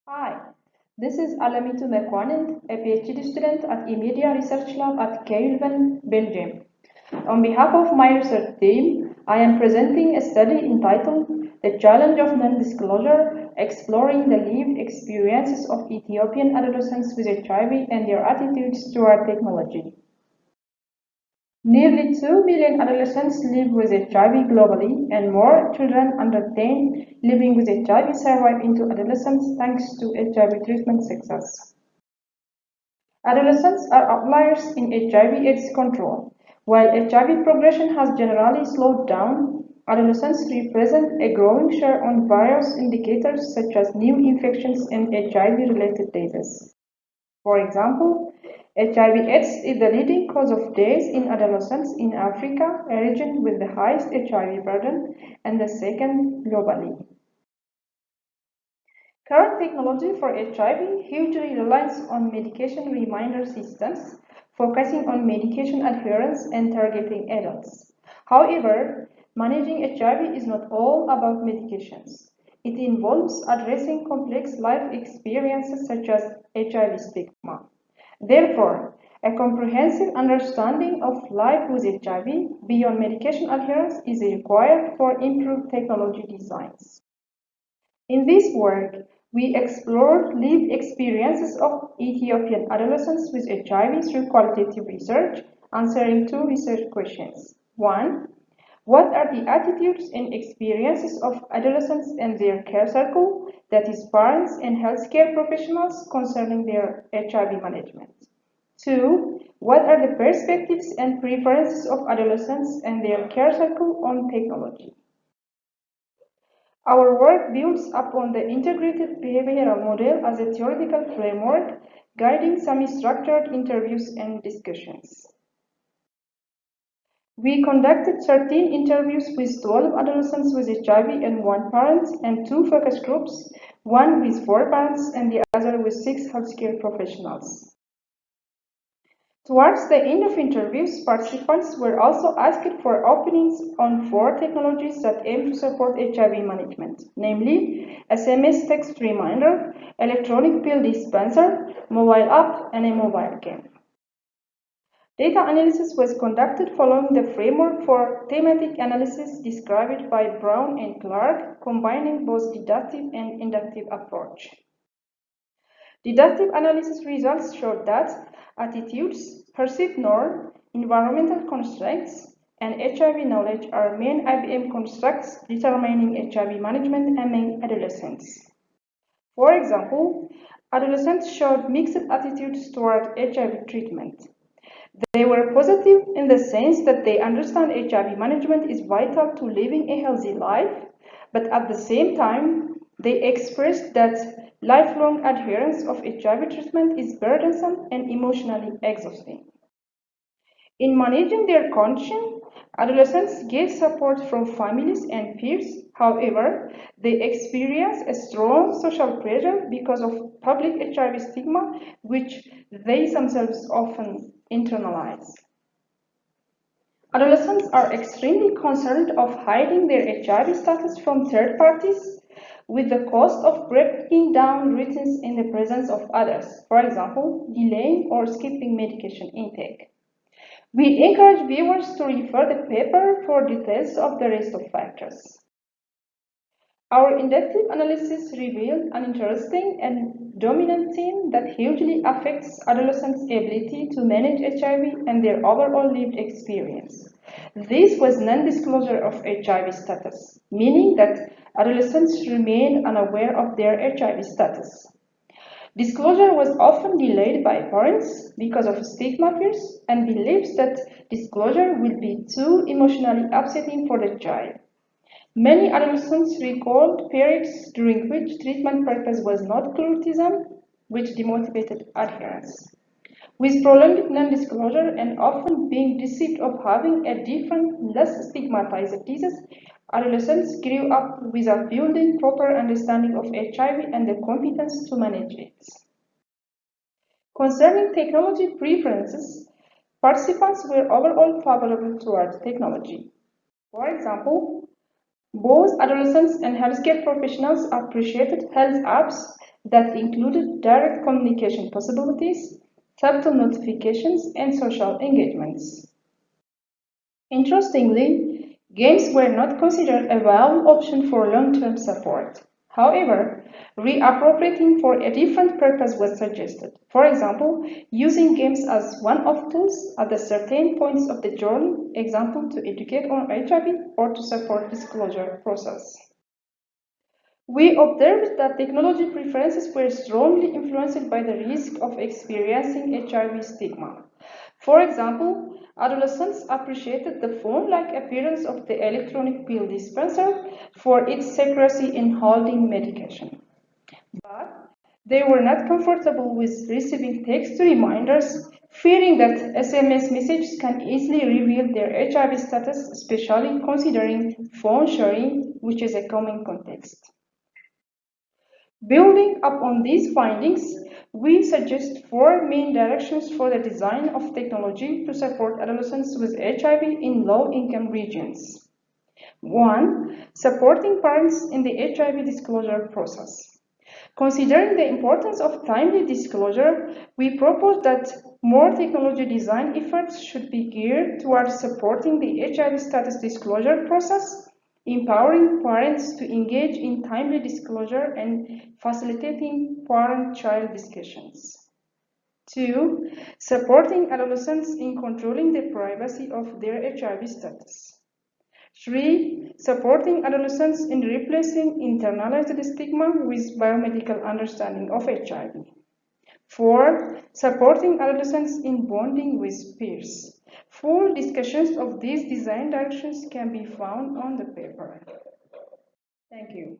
Hi, this is Alemitu Mequanint, a PhD student at eMedia Research Lab at Gerling, Belgium. On behalf of my research team, I am presenting a study entitled The Challenge of Non-Disclosure, Exploring the Lived Experiences of Ethiopian Adolescents with HIV and Their Attitudes Toward Technology. Nearly 2 million adolescents live with HIV globally, and more children under 10 living with HIV survive into adolescence thanks to HIV treatment success. Adolescents are outliers in HIV/AIDS control. While HIV progression has generally slowed down, adolescents represent a growing share on various indicators such as new infections and HIV-related deaths. For example, HIV/AIDS is the leading cause of death in adolescents in Africa, a region with the highest HIV burden, and the second globally. Current technology for HIV hugely relies on medication reminder systems, focusing on medication adherence and targeting adults. However, managing HIV is not all about medications. It involves addressing complex life experiences such as HIV stigma. Therefore, a comprehensive understanding of life with HIV beyond medication adherence is required for improved technology designs. In this work, we explored lived experiences of Ethiopian adolescents with HIV through qualitative research, answering two research questions. One, what are the attitudes and experiences of adolescents and their care circle, that is, parents and healthcare professionals, concerning their HIV management? Two, what are the perspectives and preferences of adolescents and their care circle on technology? Our work builds upon the integrated behavioral model as a theoretical framework, guiding semi-structured interviews and discussions. We conducted 13 interviews with 12 adolescents with HIV and 1 parent, and 2 focus groups, one with 4 parents and the other with 6 healthcare professionals. Towards the end of interviews, participants were also asked for opinions on 4 technologies that aim to support HIV management, namely SMS text reminder, electronic pill dispenser, mobile app, and a mobile game. Data analysis was conducted following the framework for thematic analysis described by Brown and Clark, combining both deductive and inductive approach. Deductive analysis results showed that attitudes, perceived norm, environmental constraints, and HIV knowledge are main IBM constructs determining HIV management among adolescents. For example, adolescents showed mixed attitudes toward HIV treatment. They were positive in the sense that they understand HIV management is vital to living a healthy life, but at the same time, they expressed that lifelong adherence of HIV treatment is burdensome and emotionally exhausting. In managing their condition, adolescents get support from families and peers. However, they experience a strong social pressure because of public HIV stigma, which they themselves often internalize. Adolescents are extremely concerned of hiding their HIV status from third parties, with the cost of breaking down routines in the presence of others, for example, delaying or skipping medication intake. We encourage viewers to refer the paper for details of the rest of factors. Our inductive analysis revealed an interesting and dominant theme that hugely affects adolescents' ability to manage HIV and their overall lived experience. This was non-disclosure of HIV status, meaning that adolescents remained unaware of their HIV status. Disclosure was often delayed by parents because of stigma fears and beliefs that disclosure will be too emotionally upsetting for the child. Many adolescents recalled periods during which treatment purpose was not clear to them, which demotivated adherence. With prolonged non-disclosure and often being deceived of having a different, less stigmatized disease, adolescents grew up without building proper understanding of HIV and the competence to manage it. Concerning technology preferences, participants were overall favorable towards technology. For example, both adolescents and healthcare professionals appreciated health apps that included direct communication possibilities, subtle notifications, and social engagements. Interestingly, games were not considered a viable option for long-term support. However, reappropriating for a different purpose was suggested. For example, using games as one-off tools at the certain points of the journey, example to educate on HIV or to support disclosure process. We observed that technology preferences were strongly influenced by the risk of experiencing HIV stigma. For example, adolescents appreciated the phone-like appearance of the electronic pill dispenser for its secrecy in holding medication. But they were not comfortable with receiving text reminders, fearing that SMS messages can easily reveal their HIV status, especially considering phone sharing, which is a common context. Building up on these findings, we suggest four main directions for the design of technology to support adolescents with HIV in low-income regions. 1. Supporting parents in the HIV disclosure process. Considering the importance of timely disclosure, we propose that more technology design efforts should be geared towards supporting the HIV status disclosure process, empowering parents to engage in timely disclosure and facilitating parent-child discussions. 2. Supporting adolescents in controlling the privacy of their HIV status. 3. Supporting adolescents in replacing internalized stigma with biomedical understanding of HIV. 4. Supporting adolescents in bonding with peers. Full discussions of these design directions can be found on the paper. Thank you.